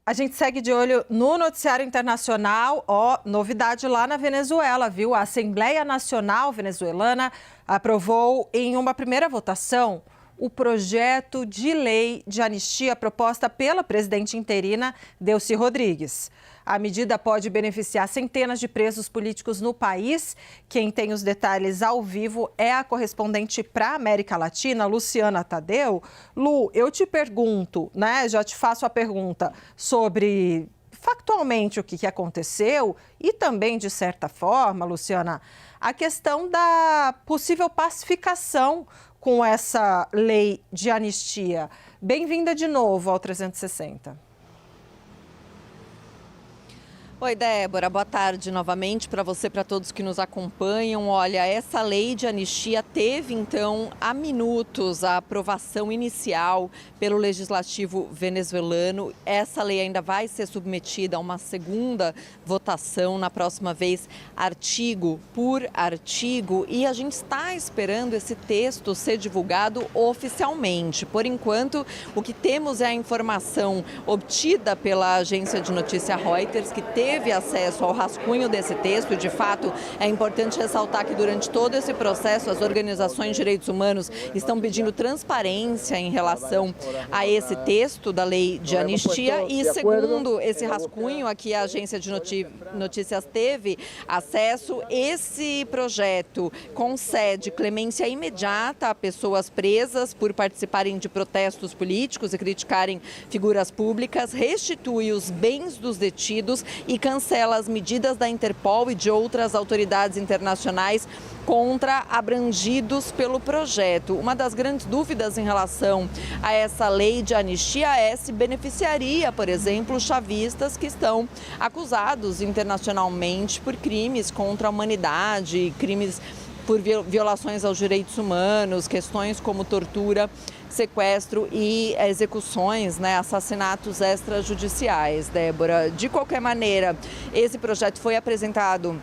A gente segue de olho no noticiário internacional. Novidade lá na Venezuela, viu? A Assembleia Nacional Venezuelana aprovou em uma primeira votação o projeto de lei de anistia proposta pela presidente interina Delcy Rodrigues. A medida pode beneficiar centenas de presos políticos no país. Quem tem os detalhes ao vivo é a correspondente para a América Latina, Luciana Tadeu. Lu, eu te pergunto, né? Já te faço a pergunta sobre factualmente o que aconteceu e também, de certa forma, Luciana, a questão da possível pacificação com essa lei de anistia. Bem-vinda de novo ao 360. Oi, Débora, boa tarde novamente para você, para todos que nos acompanham. Olha, essa lei de anistia teve, então, há minutos a aprovação inicial pelo Legislativo venezuelano. Essa lei ainda vai ser submetida a uma segunda votação, na próxima vez, artigo por artigo. E a gente está esperando esse texto ser divulgado oficialmente. Por enquanto, o que temos é a informação obtida pela agência de notícia Reuters, que teve acesso ao rascunho desse texto. De fato, é importante ressaltar que durante todo esse processo as organizações de direitos humanos estão pedindo transparência em relação a esse texto da lei de anistia e, segundo esse rascunho a que a agência de notícias teve acesso, esse projeto concede clemência imediata a pessoas presas por participarem de protestos políticos e criticarem figuras públicas, restitui os bens dos detidos e cancela as medidas da Interpol e de outras autoridades internacionais contra abrangidos pelo projeto. Uma das grandes dúvidas em relação a essa lei de anistia é se beneficiaria, por exemplo, chavistas que estão acusados internacionalmente por crimes contra a humanidade, crimes por violações aos direitos humanos, questões como tortura, sequestro e execuções, assassinatos extrajudiciais, Débora. De qualquer maneira, esse projeto foi apresentado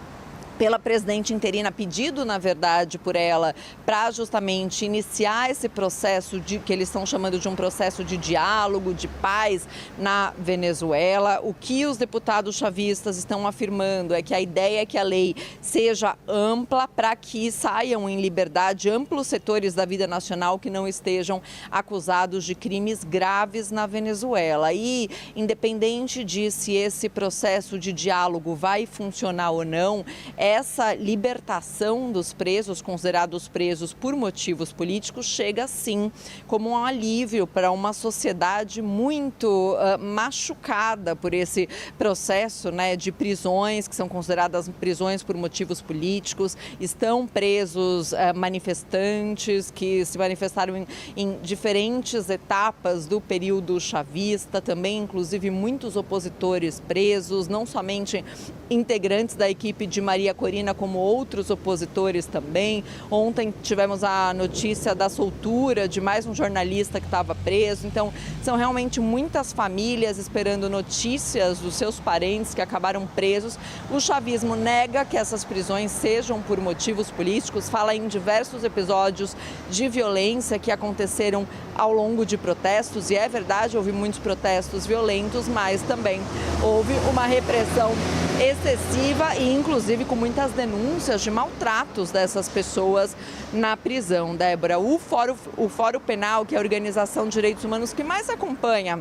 pela presidente interina, pedido, na verdade, por ela, para justamente iniciar esse processo que eles estão chamando de um processo de diálogo, de paz na Venezuela. O que os deputados chavistas estão afirmando é que a ideia é que a lei seja ampla para que saiam em liberdade amplos setores da vida nacional que não estejam acusados de crimes graves na Venezuela. E, independente de se esse processo de diálogo vai funcionar ou não, essa libertação dos presos, considerados presos por motivos políticos, chega sim como um alívio para uma sociedade muito machucada por esse processo de prisões, que são consideradas prisões por motivos políticos. Estão presos manifestantes que se manifestaram em diferentes etapas do período chavista, também inclusive muitos opositores presos, não somente integrantes da equipe de Maria Corina, como outros opositores também. Ontem tivemos a notícia da soltura de mais um jornalista que estava preso. Então, são realmente muitas famílias esperando notícias dos seus parentes que acabaram presos. O chavismo nega que essas prisões sejam por motivos políticos, fala em diversos episódios de violência que aconteceram ao longo de protestos, e é verdade, houve muitos protestos violentos, mas também houve uma repressão excessiva e inclusive com muitas denúncias de maltratos dessas pessoas na prisão, Débora. O Fórum Penal, que é a organização de direitos humanos que mais acompanha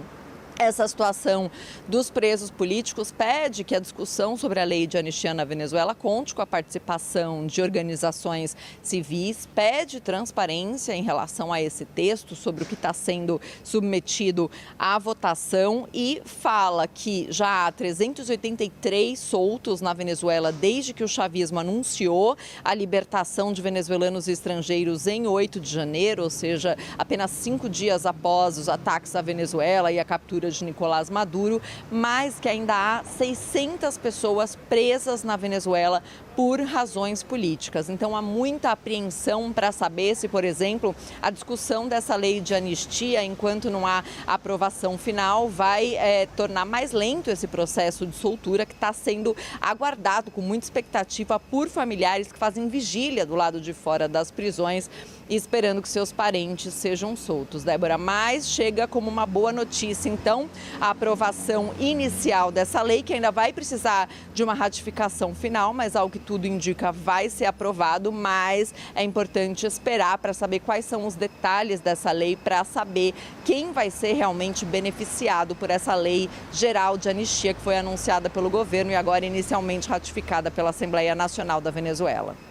essa situação dos presos políticos, pede que a discussão sobre a lei de anistia na Venezuela conte com a participação de organizações civis, pede transparência em relação a esse texto sobre o que está sendo submetido à votação e fala que já há 383 soltos na Venezuela desde que o chavismo anunciou a libertação de venezuelanos e estrangeiros em 8 de janeiro, ou seja, apenas 5 dias após os ataques à Venezuela e a captura de Nicolás Maduro, mas que ainda há 600 pessoas presas na Venezuela por razões políticas. Então há muita apreensão para saber se, por exemplo, a discussão dessa lei de anistia, enquanto não há aprovação final, vai tornar mais lento esse processo de soltura que está sendo aguardado com muita expectativa por familiares que fazem vigília do lado de fora das prisões, esperando que seus parentes sejam soltos. Débora, mas chega como uma boa notícia, então, a aprovação inicial dessa lei, que ainda vai precisar de uma ratificação final, mas ao que tudo indica vai ser aprovado, mas é importante esperar para saber quais são os detalhes dessa lei, para saber quem vai ser realmente beneficiado por essa lei geral de anistia que foi anunciada pelo governo e agora inicialmente ratificada pela Assembleia Nacional da Venezuela.